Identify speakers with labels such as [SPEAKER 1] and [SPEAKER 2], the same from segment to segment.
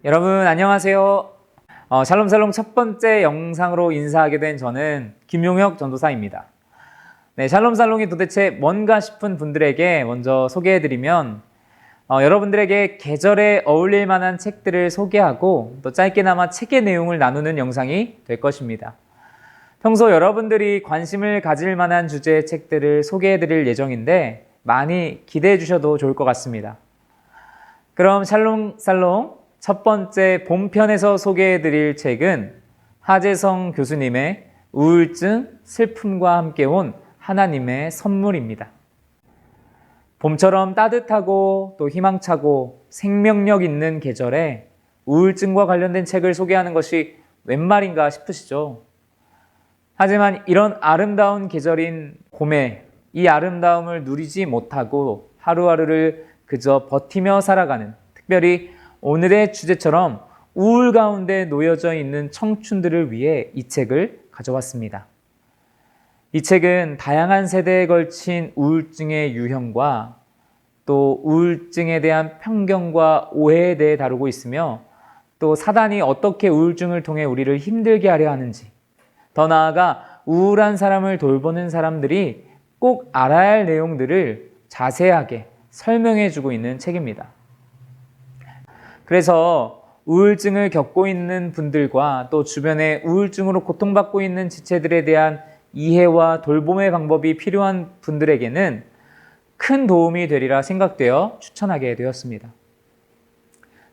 [SPEAKER 1] 여러분 안녕하세요. 샬롬샬롬 첫 번째 영상으로 인사하게 된 저는 김용혁 전도사입니다. 네, 샬롬샬롬이 도대체 뭔가 싶은 분들에게 먼저 소개해드리면 여러분들에게 계절에 어울릴 만한 책들을 소개하고 또 짧게나마 책의 내용을 나누는 영상이 될 것입니다. 평소 여러분들이 관심을 가질 만한 주제의 책들을 소개해드릴 예정인데 많이 기대해 주셔도 좋을 것 같습니다. 그럼 샬롬샬롬 첫 번째 본편에서 소개해드릴 책은 하재성 교수님의 우울증, 슬픔과 함께 온 하나님의 선물입니다. 봄처럼 따뜻하고 또 희망차고 생명력 있는 계절에 우울증과 관련된 책을 소개하는 것이 웬 말인가 싶으시죠? 하지만 이런 아름다운 계절인 봄에 이 아름다움을 누리지 못하고 하루하루를 그저 버티며 살아가는, 특별히 오늘의 주제처럼 우울 가운데 놓여져 있는 청춘들을 위해 이 책을 가져왔습니다. 이 책은 다양한 세대에 걸친 우울증의 유형과 또 우울증에 대한 편견과 오해에 대해 다루고 있으며 또 사단이 어떻게 우울증을 통해 우리를 힘들게 하려 하는지, 더 나아가 우울한 사람을 돌보는 사람들이 꼭 알아야 할 내용들을 자세하게 설명해 주고 있는 책입니다. 그래서 우울증을 겪고 있는 분들과 또 주변에 우울증으로 고통받고 있는 지체들에 대한 이해와 돌봄의 방법이 필요한 분들에게는 큰 도움이 되리라 생각되어 추천하게 되었습니다.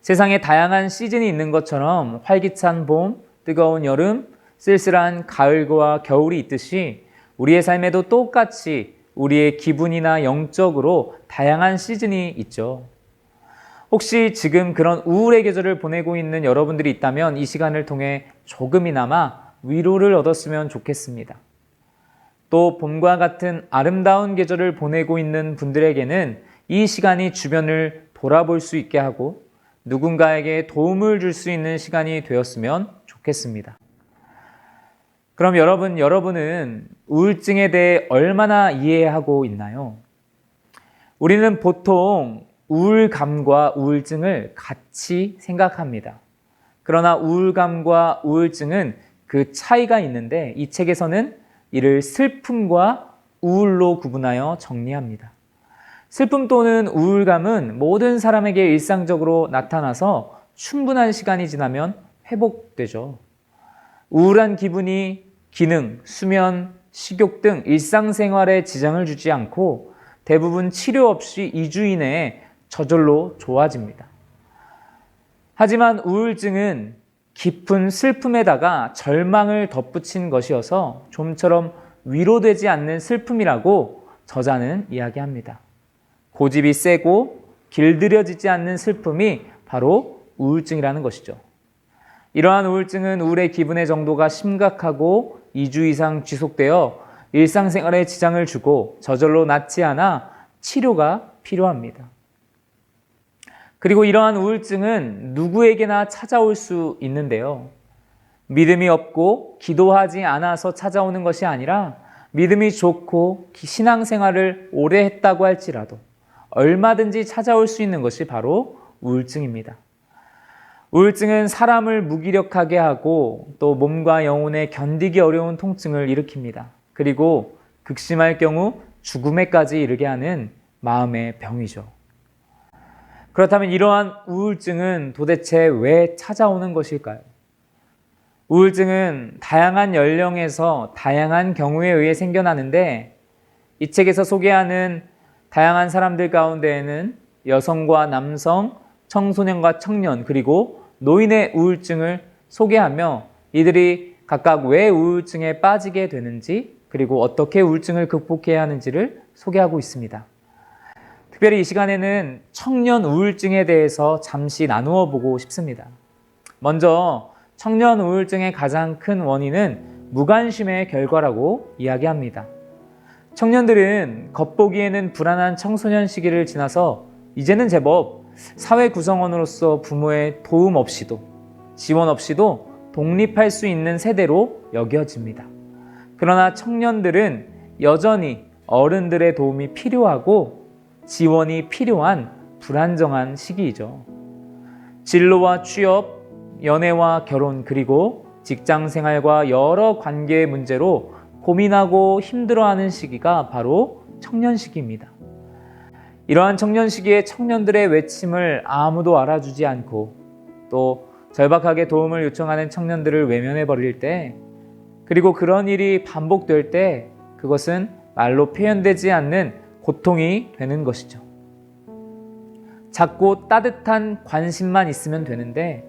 [SPEAKER 1] 세상에 다양한 시즌이 있는 것처럼 활기찬 봄, 뜨거운 여름, 쓸쓸한 가을과 겨울이 있듯이 우리의 삶에도 똑같이 우리의 기분이나 영적으로 다양한 시즌이 있죠. 혹시 지금 그런 우울의 계절을 보내고 있는 여러분들이 있다면 이 시간을 통해 조금이나마 위로를 얻었으면 좋겠습니다. 또 봄과 같은 아름다운 계절을 보내고 있는 분들에게는 이 시간이 주변을 돌아볼 수 있게 하고 누군가에게 도움을 줄 수 있는 시간이 되었으면 좋겠습니다. 그럼 여러분은 우울증에 대해 얼마나 이해하고 있나요? 우리는 보통 우울감과 우울증을 같이 생각합니다. 그러나 우울감과 우울증은 그 차이가 있는데 이 책에서는 이를 슬픔과 우울로 구분하여 정리합니다. 슬픔 또는 우울감은 모든 사람에게 일상적으로 나타나서 충분한 시간이 지나면 회복되죠. 우울한 기분이 기능, 수면, 식욕 등 일상생활에 지장을 주지 않고 대부분 치료 없이 2주 이내에 저절로 좋아집니다. 하지만 우울증은 깊은 슬픔에다가 절망을 덧붙인 것이어서 좀처럼 위로되지 않는 슬픔이라고 저자는 이야기합니다. 고집이 세고 길들여지지 않는 슬픔이 바로 우울증이라는 것이죠. 이러한 우울증은 우울의 기분의 정도가 심각하고 2주 이상 지속되어 일상생활에 지장을 주고 저절로 낫지 않아 치료가 필요합니다. 그리고 이러한 우울증은 누구에게나 찾아올 수 있는데요. 믿음이 없고 기도하지 않아서 찾아오는 것이 아니라 믿음이 좋고 신앙생활을 오래 했다고 할지라도 얼마든지 찾아올 수 있는 것이 바로 우울증입니다. 우울증은 사람을 무기력하게 하고 또 몸과 영혼에 견디기 어려운 통증을 일으킵니다. 그리고 극심할 경우 죽음에까지 이르게 하는 마음의 병이죠. 그렇다면 이러한 우울증은 도대체 왜 찾아오는 것일까요? 우울증은 다양한 연령에서 다양한 경우에 의해 생겨나는데 이 책에서 소개하는 다양한 사람들 가운데에는 여성과 남성, 청소년과 청년, 그리고 노인의 우울증을 소개하며 이들이 각각 왜 우울증에 빠지게 되는지 그리고 어떻게 우울증을 극복해야 하는지를 소개하고 있습니다. 특별히 이 시간에는 청년 우울증에 대해서 잠시 나누어 보고 싶습니다. 먼저 청년 우울증의 가장 큰 원인은 무관심의 결과라고 이야기합니다. 청년들은 겉보기에는 불안한 청소년 시기를 지나서 이제는 제법 사회 구성원으로서 부모의 도움 없이도 지원 없이도 독립할 수 있는 세대로 여겨집니다. 그러나 청년들은 여전히 어른들의 도움이 필요하고 지원이 필요한 불안정한 시기이죠. 진로와 취업, 연애와 결혼, 그리고 직장 생활과 여러 관계의 문제로 고민하고 힘들어하는 시기가 바로 청년 시기입니다. 이러한 청년 시기에 청년들의 외침을 아무도 알아주지 않고 또 절박하게 도움을 요청하는 청년들을 외면해 버릴 때, 그리고 그런 일이 반복될 때 그것은 말로 표현되지 않는 고통이 되는 것이죠. 작고 따뜻한 관심만 있으면 되는데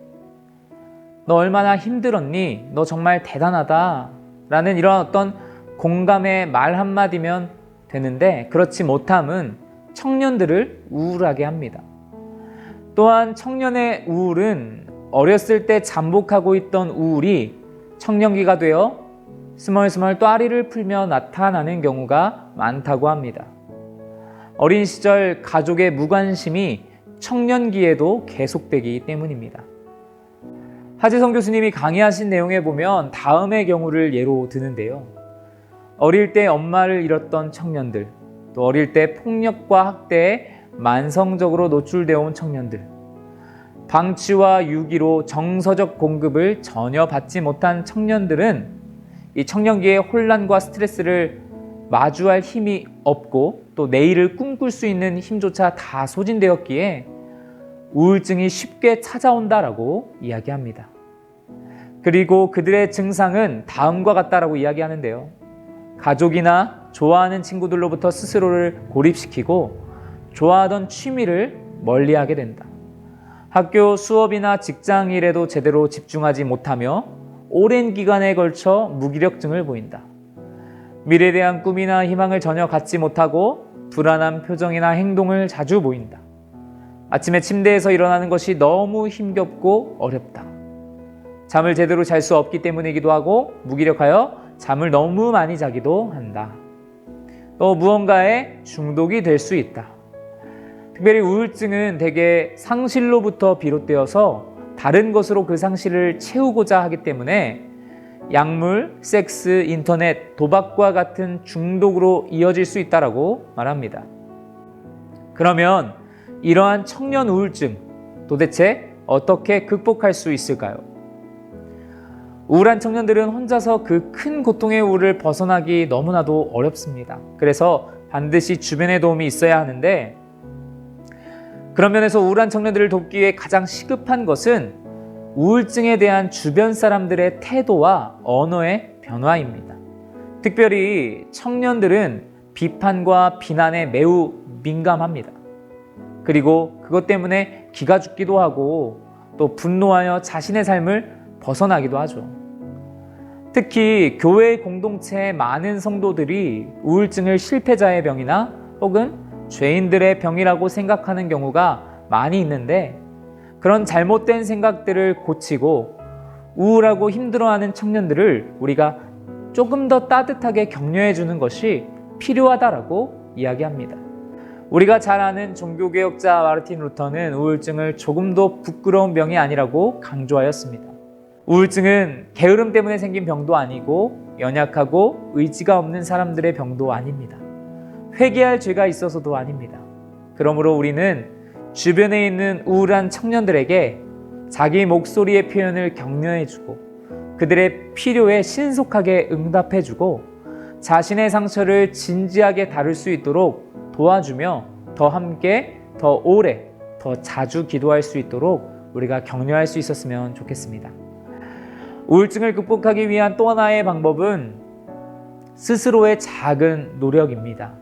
[SPEAKER 1] 너 얼마나 힘들었니? 너 정말 대단하다 라는 이런 어떤 공감의 말 한마디면 되는데, 그렇지 못함은 청년들을 우울하게 합니다. 또한 청년의 우울은 어렸을 때 잠복하고 있던 우울이 청년기가 되어 스멀스멀 또아리를 풀며 나타나는 경우가 많다고 합니다. 어린 시절 가족의 무관심이 청년기에도 계속되기 때문입니다. 하재성 교수님이 강의하신 내용에 보면 다음의 경우를 예로 드는데요. 어릴 때 엄마를 잃었던 청년들, 또 어릴 때 폭력과 학대에 만성적으로 노출되어 온 청년들, 방치와 유기로 정서적 공급을 전혀 받지 못한 청년들은 이 청년기의 혼란과 스트레스를 마주할 힘이 없고 또 내일을 꿈꿀 수 있는 힘조차 다 소진되었기에 우울증이 쉽게 찾아온다라고 이야기합니다. 그리고 그들의 증상은 다음과 같다라고 이야기하는데요. 가족이나 좋아하는 친구들로부터 스스로를 고립시키고 좋아하던 취미를 멀리하게 된다. 학교 수업이나 직장 일에도 제대로 집중하지 못하며 오랜 기간에 걸쳐 무기력증을 보인다. 미래에 대한 꿈이나 희망을 전혀 갖지 못하고 불안한 표정이나 행동을 자주 보인다. 아침에 침대에서 일어나는 것이 너무 힘겹고 어렵다. 잠을 제대로 잘 수 없기 때문이기도 하고 무기력하여 잠을 너무 많이 자기도 한다. 또 무언가에 중독이 될 수 있다. 특별히 우울증은 대개 상실로부터 비롯되어서 다른 것으로 그 상실을 채우고자 하기 때문에 약물, 섹스, 인터넷, 도박과 같은 중독으로 이어질 수 있다고 말합니다. 그러면 이러한 청년 우울증 도대체 어떻게 극복할 수 있을까요? 우울한 청년들은 혼자서 그 큰 고통의 우울을 벗어나기 너무나도 어렵습니다. 그래서 반드시 주변의 도움이 있어야 하는데, 그런 면에서 우울한 청년들을 돕기 위해 가장 시급한 것은 우울증에 대한 주변 사람들의 태도와 언어의 변화입니다. 특별히 청년들은 비판과 비난에 매우 민감합니다. 그리고 그것 때문에 기가 죽기도 하고 또 분노하여 자신의 삶을 벗어나기도 하죠. 특히 교회 공동체의 많은 성도들이 우울증을 실패자의 병이나 혹은 죄인들의 병이라고 생각하는 경우가 많이 있는데, 그런 잘못된 생각들을 고치고 우울하고 힘들어하는 청년들을 우리가 조금 더 따뜻하게 격려해 주는 것이 필요하다라고 이야기합니다. 우리가 잘 아는 종교개혁자 마르틴 루터는 우울증을 조금도 부끄러운 병이 아니라고 강조하였습니다. 우울증은 게으름 때문에 생긴 병도 아니고 연약하고 의지가 없는 사람들의 병도 아닙니다. 회개할 죄가 있어서도 아닙니다. 그러므로 우리는 주변에 있는 우울한 청년들에게 자기 목소리의 표현을 격려해주고 그들의 필요에 신속하게 응답해주고 자신의 상처를 진지하게 다룰 수 있도록 도와주며 더 함께, 더 오래, 더 자주 기도할 수 있도록 우리가 격려할 수 있었으면 좋겠습니다. 우울증을 극복하기 위한 또 하나의 방법은 스스로의 작은 노력입니다.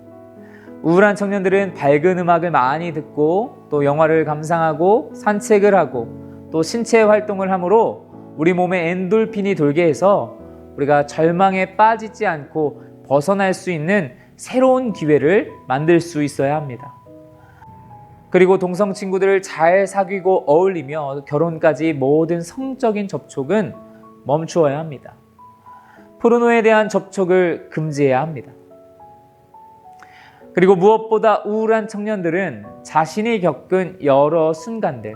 [SPEAKER 1] 우울한 청년들은 밝은 음악을 많이 듣고 또 영화를 감상하고 산책을 하고 또 신체 활동을 함으로 우리 몸에 엔돌핀이 돌게 해서 우리가 절망에 빠지지 않고 벗어날 수 있는 새로운 기회를 만들 수 있어야 합니다. 그리고 동성 친구들을 잘 사귀고 어울리며 결혼까지 모든 성적인 접촉은 멈추어야 합니다. 포르노에 대한 접촉을 금지해야 합니다. 그리고 무엇보다 우울한 청년들은 자신이 겪은 여러 순간들,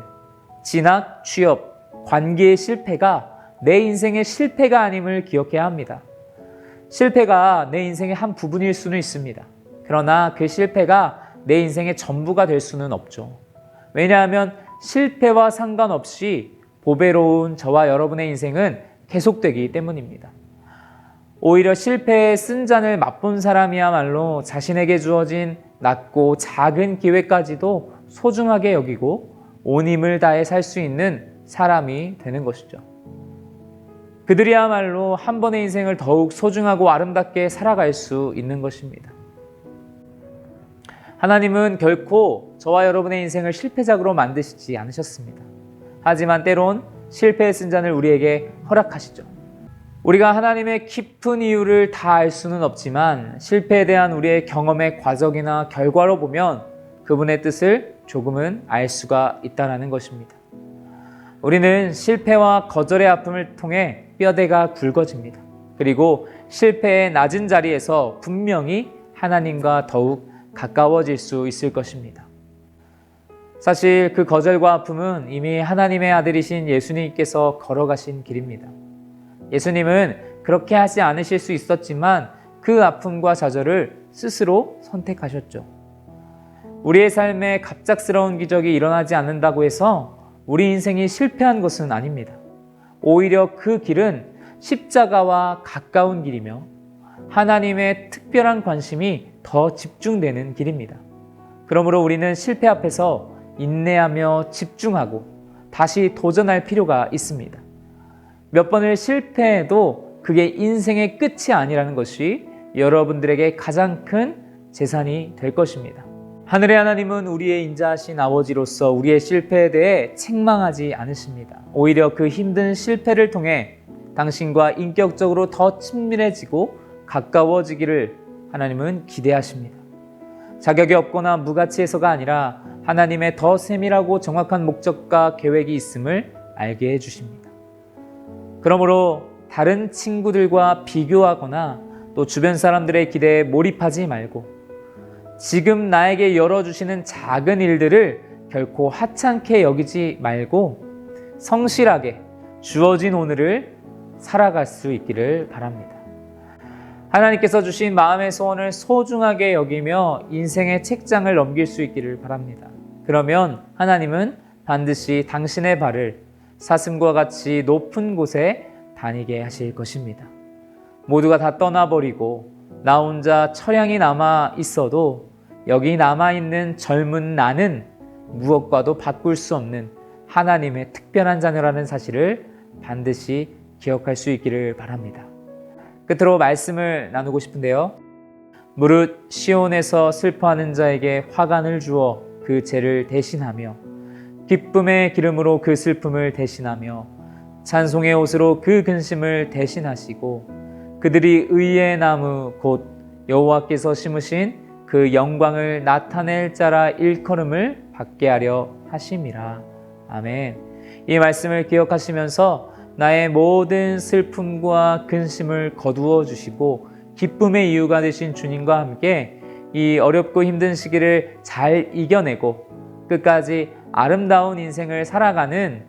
[SPEAKER 1] 진학, 취업, 관계의 실패가 내 인생의 실패가 아님을 기억해야 합니다. 실패가 내 인생의 한 부분일 수는 있습니다. 그러나 그 실패가 내 인생의 전부가 될 수는 없죠. 왜냐하면 실패와 상관없이 보배로운 저와 여러분의 인생은 계속되기 때문입니다. 오히려 실패의 쓴 잔을 맛본 사람이야말로 자신에게 주어진 낮고 작은 기회까지도 소중하게 여기고 온 힘을 다해 살 수 있는 사람이 되는 것이죠. 그들이야말로 한 번의 인생을 더욱 소중하고 아름답게 살아갈 수 있는 것입니다. 하나님은 결코 저와 여러분의 인생을 실패작으로 만드시지 않으셨습니다. 하지만 때론 실패의 쓴 잔을 우리에게 허락하시죠. 우리가 하나님의 깊은 이유를 다 알 수는 없지만 실패에 대한 우리의 경험의 과정이나 결과로 보면 그분의 뜻을 조금은 알 수가 있다는 것입니다. 우리는 실패와 거절의 아픔을 통해 뼈대가 굵어집니다. 그리고 실패의 낮은 자리에서 분명히 하나님과 더욱 가까워질 수 있을 것입니다. 사실 그 거절과 아픔은 이미 하나님의 아들이신 예수님께서 걸어가신 길입니다. 예수님은 그렇게 하지 않으실 수 있었지만 그 아픔과 좌절을 스스로 선택하셨죠. 우리의 삶에 갑작스러운 기적이 일어나지 않는다고 해서 우리 인생이 실패한 것은 아닙니다. 오히려 그 길은 십자가와 가까운 길이며 하나님의 특별한 관심이 더 집중되는 길입니다. 그러므로 우리는 실패 앞에서 인내하며 집중하고 다시 도전할 필요가 있습니다. 몇 번을 실패해도 그게 인생의 끝이 아니라는 것이 여러분들에게 가장 큰 재산이 될 것입니다. 하늘의 하나님은 우리의 인자하신 아버지로서 우리의 실패에 대해 책망하지 않으십니다. 오히려 그 힘든 실패를 통해 당신과 인격적으로 더 친밀해지고 가까워지기를 하나님은 기대하십니다. 자격이 없거나 무가치해서가 아니라 하나님의 더 세밀하고 정확한 목적과 계획이 있음을 알게 해주십니다. 그러므로 다른 친구들과 비교하거나 또 주변 사람들의 기대에 몰입하지 말고 지금 나에게 열어주시는 작은 일들을 결코 하찮게 여기지 말고 성실하게 주어진 오늘을 살아갈 수 있기를 바랍니다. 하나님께서 주신 마음의 소원을 소중하게 여기며 인생의 책장을 넘길 수 있기를 바랍니다. 그러면 하나님은 반드시 당신의 발을 사슴과 같이 높은 곳에 다니게 하실 것입니다. 모두가 다 떠나버리고 나 혼자 처량히 남아 있어도 여기 남아있는 젊은 나는 무엇과도 바꿀 수 없는 하나님의 특별한 자녀라는 사실을 반드시 기억할 수 있기를 바랍니다. 끝으로 말씀을 나누고 싶은데요. 무릇 시온에서 슬퍼하는 자에게 화관을 주어 그 죄를 대신하며 기쁨의 기름으로 그 슬픔을 대신하며 찬송의 옷으로 그 근심을 대신하시고 그들이 의의 나무 곧 여호와께서 심으신 그 영광을 나타낼 자라 일컬음을 받게 하려 하심이라. 아멘. 이 말씀을 기억하시면서 나의 모든 슬픔과 근심을 거두어 주시고 기쁨의 이유가 되신 주님과 함께 이 어렵고 힘든 시기를 잘 이겨내고 끝까지 아름다운 인생을 살아가는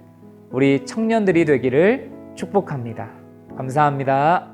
[SPEAKER 1] 우리 청년들이 되기를 축복합니다. 감사합니다.